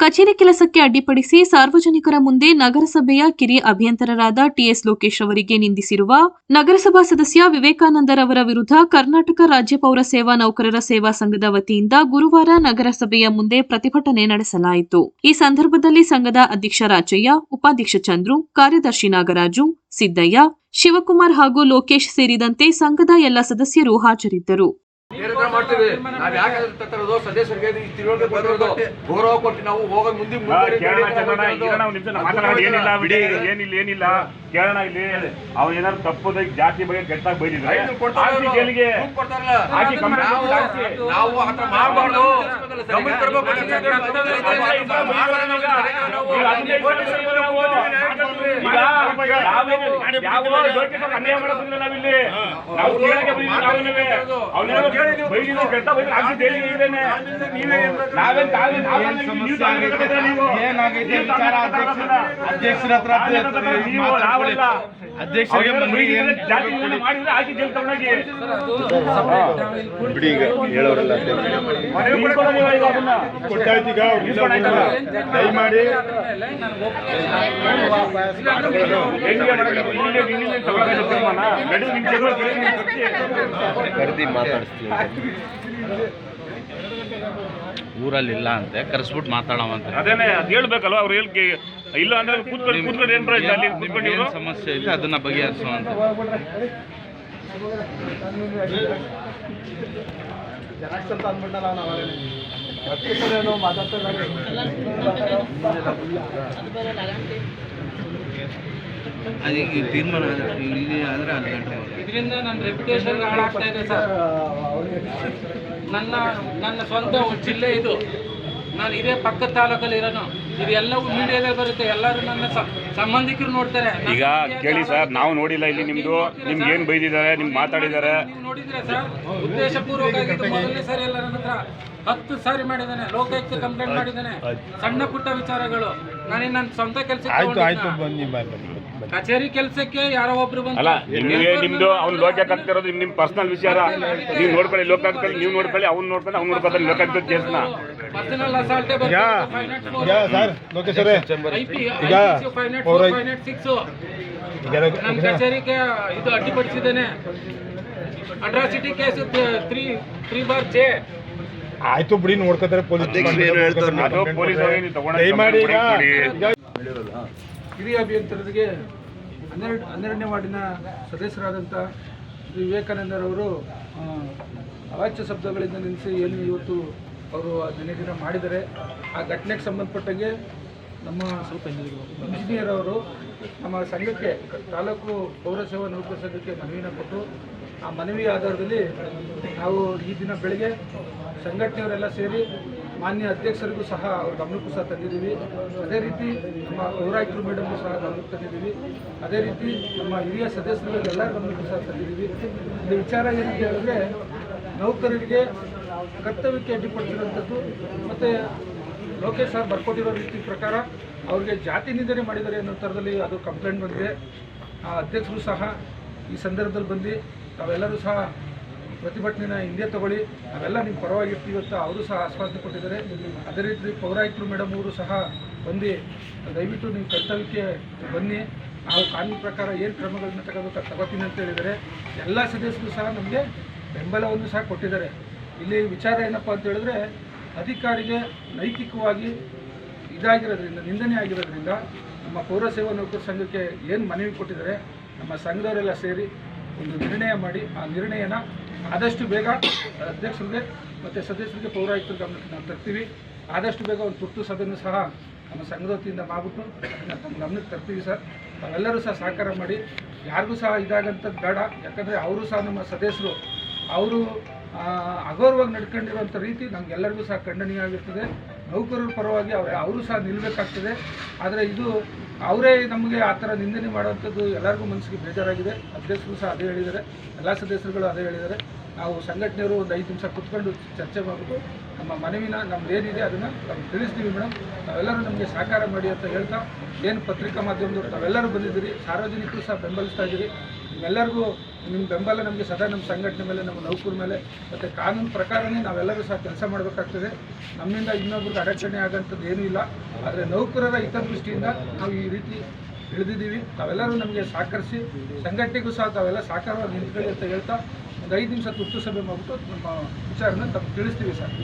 ಕಚೇರಿ ಕೆಲಸಕ್ಕೆ ಅಡ್ಡಿಪಡಿಸಿ ಸಾರ್ವಜನಿಕರ ಮುಂದೆ ನಗರಸಭೆಯ ಕಿರಿಯ ಅಭಿಯಂತರರಾದ ಟಿಎಸ್ ಲೋಕೇಶ್ ಅವರಿಗೆ ನಿಂದಿಸಿರುವ ನಗರಸಭಾ ಸದಸ್ಯ ವಿವೇಕಾನಂದರವರ ವಿರುದ್ಧ ಕರ್ನಾಟಕ ರಾಜ್ಯ ಪೌರ ಸೇವಾ ನೌಕರರ ಸೇವಾ ಸಂಘದ ವತಿಯಿಂದ ಗುರುವಾರ ನಗರಸಭೆಯ ಮುಂದೆ ಪ್ರತಿಭಟನೆ ನಡೆಸಲಾಯಿತು. ಈ ಸಂದರ್ಭದಲ್ಲಿ ಸಂಘದ ಅಧ್ಯಕ್ಷ ರಾಜಯ್ಯ, ಉಪಾಧ್ಯಕ್ಷ ಚಂದ್ರು, ಕಾರ್ಯದರ್ಶಿ ನಾಗರಾಜು, ಸಿದ್ದಯ್ಯ, ಶಿವಕುಮಾರ್ ಹಾಗೂ ಲೋಕೇಶ್ ಸೇರಿದಂತೆ ಸಂಘದ ಎಲ್ಲ ಸದಸ್ಯರು ಹಾಜರಿದ್ದರು. ಗೌರವ ಕೊಟ್ಟು ನಾವು ಹೋಗೋದು ಮುಂದೆ ಏನಿಲ್ಲ ಕೇಳೋಣ. ಇಲ್ಲಿ ಅವ್ರು ಏನಾದ್ರು ತಪ್ಪದ ಜಾತಿ ಬಗ್ಗೆ ಕೆಟ್ಟಾಗಿ ಬೈದಿದ್ರೆ ನಾವು ಮಾಡಬಾರ್ದು. ಅನ್ಯಾಯ ಮಾಡೋದಿಲ್ಲ ನಾವಿಲ್ಲಿ. ನಾವು ಕೇಳಕ್ಕೆ ಅಧ್ಯಕ್ಷರ ಹತ್ರ ಅಧ್ಯಕ್ಷರಿಗೆ ಬಿಡಿ, ಈಗ ಹೇಳೋರಲ್ಲ ದಯಮಾಡಿ ಕರೆದಿ ಮಾತಾಡಿಸ್ತೀವಿ. ಊರಲ್ಲಿ ಇಲ್ಲ ಅಂತೆ, ಕರೆಸ್ಬಿಟ್ಟು ಮಾತಾಡೋವಂತೆ. ಅದೇನೆ ಅದು ಹೇಳ್ಬೇಕಲ್ವ. ಅವ್ರು ಹೇಳಿಕೆ ಇಲ್ಲ ಅಂದ್ರೆ ಕೂತ್ಕೊಂಡು ಏನ್ ಪ್ರಯೋಜನ? ಸಮಸ್ಯೆ ಇಲ್ಲ, ಅದನ್ನ ಬಗೆಹರಿಸುವಂತ. ಅದಕ್ಕೆ ತೀರ್ಮಾನ ಇಲ್ಲಿ ಆದ್ರೆ ಅಲ್ಲಿ ಗಂಟೆ ಇದರಿಂದ ನನ್ನ ರೆಪ್ಯುಟೇಷನ್ ಹಾಳಾಗ್ತಾ ಇದೆ ಸರ್. ನನ್ನ ಸ್ವಂತ ಜಿಲ್ಲೆ ಇದು. ನಾನು ಇದೇ ಪಕ್ಕದ ತಾಲೂಕಲ್ಲಿ ಇರೋನು. ಇದೆಲ್ಲವೂ ಮೀಡಿಯಾದಲ್ಲಿ ಬರುತ್ತೆ, ಎಲ್ಲರೂ ನನ್ನ ಸಂಬಂಧಿಕರು ನೋಡ್ತಾರೆ. ಈಗ ಕೇಳಿ ಸರ್, ನಾವು ನೋಡಿಲ್ಲ ಇಲ್ಲಿ ನಿಮ್ದು. ನಿಮ್ಗೆ ಏನ್ ಬೈದಿದ್ದಾರೆ, ನಿಮ್ಗೆ ಮಾತಾಡಿದ್ದಾರೆ ನೋಡಿದ್ರೆ ಸರ್, ಉದ್ದೇಶಪೂರ್ವಕ ಆಗಿದ್ದು. ಮೊದಲನೇ ಸಾರಿ ಎಲ್ಲ ನನ್ನ ಹತ್ರ 10 ಸಾರಿ ಮಾಡಿದ್ದಾನೆ, ಲೋಕಾಯುಕ್ತ ಕಂಪ್ಲೇಂಟ್ ಮಾಡಿದ್ದಾನೆ. ಸಣ್ಣ ಪುಟ್ಟ ವಿಚಾರಗಳು. ನಾನು ನನ್ನ ಸ್ವಂತ ಕೆಲಸಕ್ಕೆ ಕಚೇರಿ ಕೆಲಸಕ್ಕೆ ಯಾರೋ ಒಬ್ರು ಅಲ್ಲ, ನಿಮ್ದು ಅವ್ನು ಲೋಕಾಯುಕ್ತ ಆಗ್ತಿರೋದು ನಿಮ್ ಪರ್ಸನಲ್ ವಿಚಾರ. ನೀವು ನೋಡ್ಕೊಳ್ಳಿ, ಲೋಕಾಯುಕ್ತಲ್ಲಿ ನೀವು ನೋಡ್ಕೊಳ್ಳಿ, ಅವ್ನು ನೋಡ್ಕೊಂಡು ಅವ್ನು ನೋಡ್ಕೊತಾರೆ ಲೋಕಾಯುಕ್ತ ಕೇಸ್ನ. ಪರ್ಸನಲ್ ಅಸಾಲ್ಟೇ ನಮ್ಮ ಕಚೇರಿಗೆ ಇದು ಅಡ್ಡಿಪಡಿಸಿದ್ದೇನೆ. Atrocity case 3/J. ಆಯ್ತು ಬಿಡಿ, ನೋಡ್ಕೋತಾರೆ ಪೊಲೀಸ್. ಹಿರಿಯ ಅಭಿಯಂತರರಿಗೆ 12ನೇ ವಾರ್ಡಿನ ಸದಸ್ಯರಾದಂಥ ಶ್ರೀ ವಿವೇಕಾನಂದರವರು ಅವಾಚ್ಯ ಶಬ್ದಗಳಿಂದ ನಿಲ್ಲಿಸಿ ಏನು ಇವತ್ತು ಅವರು ದಿನ ಮಾಡಿದ್ದಾರೆ. ಆ ಘಟನೆಗೆ ಸಂಬಂಧಪಟ್ಟಂಗೆ ನಮ್ಮ ಇಂಜಿನಿಯರ್ ಅವರು ನಮ್ಮ ಸಂಘಕ್ಕೆ, ತಾಲೂಕು ಪೌರಸೇವಾ ನೌಕರ ಸಂಘಕ್ಕೆ ಮನವಿನ ಕೊಟ್ಟು, ಆ ಮನವಿ ಆಧಾರದಲ್ಲಿ ನಾವು ಈ ದಿನ ಬೆಳಗ್ಗೆ ಸಂಘಟನೆಯವರೆಲ್ಲ ಸೇರಿ ಮಾನ್ಯ ಅಧ್ಯಕ್ಷರಿಗೂ ಸಹ ಅವ್ರ ಗಮನಕ್ಕೂ ಸಹ ತಂದಿದ್ದೀವಿ. ಅದೇ ರೀತಿ ನಮ್ಮ ಪೌರಾಯುಕ್ತರು ಮೇಡಮ್ಗೂ ಸಹ ಗಮನಕ್ಕೆ ತಂದಿದ್ದೀವಿ. ಅದೇ ರೀತಿ ನಮ್ಮ ಹಿರಿಯ ಸದಸ್ಯರುಗಳು ಎಲ್ಲರ ಗಮನಕ್ಕೂ ಸಹ ತಂದಿದ್ದೀವಿ. ಇದು ವಿಚಾರ ಏನಂತ ಹೇಳಿದ್ರೆ, ನೌಕರರಿಗೆ ಕರ್ತವ್ಯಕ್ಕೆ ಅಡ್ಡಿಪಡಿಸಿರುವಂಥದ್ದು ಮತ್ತು ಲೋಕೇಶ್ ಸರ್ ಬರ್ಕೊಟ್ಟಿರೋ ರೀತಿ ಪ್ರಕಾರ ಅವ್ರಿಗೆ ಜಾತಿ ನಿಂದನೆ ಮಾಡಿದ್ದಾರೆ ಅನ್ನೋ ಥರದಲ್ಲಿ ಅದು ಕಂಪ್ಲೇಂಟ್ ಬಂದಿದೆ. ಆ ಅಧ್ಯಕ್ಷರು ಸಹ ಈ ಸಂದರ್ಭದಲ್ಲಿ ಬಂದು ತಾವೆಲ್ಲರೂ ಸಹ ಪ್ರತಿಭಟನೆನ ಹಿಂದೆ ತಗೊಳ್ಳಿ, ನಾವೆಲ್ಲ ನಿಮ್ಮ ಪರವಾಗಿರ್ತೀವಿ ಅಂತ ಅವರು ಸಹ ಆಶ್ವಾಸನೆ ಕೊಟ್ಟಿದ್ದಾರೆ. ಅದೇ ರೀತಿ ಪೌರಾಯುಕ್ತರು ಮೇಡಮ್ ಅವರು ಸಹ ಬಂದು ದಯವಿಟ್ಟು ನೀವು ಕರ್ತವ್ಯಕ್ಕೆ ಬನ್ನಿ, ನಾವು ಕಾನೂನು ಪ್ರಕಾರ ಏನು ಕ್ರಮಗಳನ್ನ ತಗೋತೀನಿ ಅಂತ ಹೇಳಿದ್ದಾರೆ. ಎಲ್ಲ ಸದಸ್ಯರು ಸಹ ನಮಗೆ ಬೆಂಬಲವನ್ನು ಸಹ ಕೊಟ್ಟಿದ್ದಾರೆ. ಇಲ್ಲಿ ವಿಚಾರ ಏನಪ್ಪ ಅಂತ ಹೇಳಿದ್ರೆ, ಅಧಿಕಾರಿಗೆ ನೈತಿಕವಾಗಿ ಇದಾಗಿರೋದ್ರಿಂದ, ನಿಂದನೆ ಆಗಿರೋದ್ರಿಂದ ನಮ್ಮ ಪೌರಸೇವಾ ನೌಕರ ಸಂಘಕ್ಕೆ ಏನು ಮನವಿ ಕೊಟ್ಟಿದ್ದಾರೆ, ನಮ್ಮ ಸಂಘದವರೆಲ್ಲ ಸೇರಿ ಒಂದು ನಿರ್ಣಯ ಮಾಡಿ, ಆ ನಿರ್ಣಯನ ಆದಷ್ಟು ಬೇಗ ಅಧ್ಯಕ್ಷರಿಗೆ ಮತ್ತು ಸದಸ್ಯರಿಗೆ ಪೌರಾಯುಕ್ತರ ಗಮನಕ್ಕೆ ನಾವು ತರ್ತೀವಿ. ಆದಷ್ಟು ಬೇಗ ಒಂದು ತುರ್ತು ಸಭೆಯನ್ನು ಸಹ ನಮ್ಮ ಸಂಘದ ವತಿಯಿಂದ ಮಾಡಿಬಿಟ್ಟು ನಮ್ಮ ಗಮನಕ್ಕೆ ತರ್ತೀವಿ ಸರ್. ನಾವೆಲ್ಲರೂ ಸಹ ಸಹಕಾರ ಮಾಡಿ, ಯಾರಿಗೂ ಸಹ ಇದಾಗಂಥದ್ದು ಬೇಡ. ಯಾಕಂದರೆ ಅವರು ಸಹ ನಮ್ಮ ಸದಸ್ಯರು, ಅವರು ಅಗೌರವಾಗಿ ನಡ್ಕೊಂಡಿರುವಂಥ ರೀತಿ ನಮಗೆಲ್ಲರಿಗೂ ಸಹ ಖಂಡನೀಯ ಆಗಿರ್ತದೆ. ನೌಕರರ ಪರವಾಗಿ ಅವರು ಸಹ ನಿಲ್ಲಬೇಕಾಗ್ತದೆ. ಆದರೆ ಇದು ಅವರೇ ನಮಗೆ ಆ ಥರ ನಿಂದನೆ ಮಾಡುವಂಥದ್ದು ಎಲ್ಲರಿಗೂ ಮನಸ್ಸಿಗೆ ಬೇಜಾರಾಗಿದೆ. ಅಧ್ಯಕ್ಷರು ಸಹ ಅದೇ ಹೇಳಿದ್ದಾರೆ, ಎಲ್ಲ ಸದಸ್ಯರುಗಳು ಅದೇ ಹೇಳಿದ್ದಾರೆ. ನಾವು ಸಂಘಟನೆಯವರು ಒಂದು 5 ನಿಮಿಷ ಕೂತ್ಕೊಂಡು ಚರ್ಚೆ ಮಾಡಿಬಿಟ್ಟು ನಮ್ಮ ಮನವಿನ ನಮ್ದೇನಿದೆ ಅದನ್ನು ನಾವು ತಿಳಿಸ್ತೀವಿ ಮೇಡಮ್. ನಾವೆಲ್ಲರೂ ನಮಗೆ ಸಹಕಾರ ಮಾಡಿ ಅಂತ ಹೇಳ್ತಾ, ಏನು ಪತ್ರಿಕಾ ಮಾಧ್ಯಮದವರು ತಾವೆಲ್ಲರೂ ಬಂದಿದ್ದೀರಿ, ಸಾರ್ವಜನಿಕರು ಸಹ ಬೆಂಬಲಿಸ್ತಾ ಇದ್ದೀರಿ. ನಿಮ್ಮೆಲ್ಲರಿಗೂ ನಿಮ್ಮ ಬೆಂಬಲ ನಮಗೆ ಸದಾ ನಮ್ಮ ಸಂಘಟನೆ ಮೇಲೆ, ನಮ್ಮ ನೌಕರ ಮೇಲೆ ಮತ್ತು ಕಾನೂನು ಪ್ರಕಾರನೇ ನಾವೆಲ್ಲರೂ ಸಹ ಕೆಲಸ ಮಾಡಬೇಕಾಗ್ತದೆ. ನಮ್ಮಿಂದ ಇನ್ನೊಬ್ರಿಗೆ ಅಡಚಣೆ ಆಗೋಂಥದ್ದು ಏನೂ ಇಲ್ಲ. ಆದರೆ ನೌಕರರ ಹಿತದೃಷ್ಟಿಯಿಂದ ನಾವು ಈ ರೀತಿ ಇಳಿದಿದ್ದೀವಿ. ತಾವೆಲ್ಲರೂ ನಮಗೆ ಸಹಕರಿಸಿ, ಸಂಘಟನೆಗೂ ಸಹ ತಾವೆಲ್ಲ ಸಹಕಾರವಾಗಿ ನಿಂತ್ಕೊಳ್ಳಿ ಅಂತ ಹೇಳ್ತಾ ಒಂದು 5 ನಿಮಿಷ ತುರ್ತು ಸಭೆ ಮಾಡಿಬಿಟ್ಟು ನಮ್ಮ ವಿಚಾರನ ತಿಳಿಸ್ತೀವಿ ಸರ್.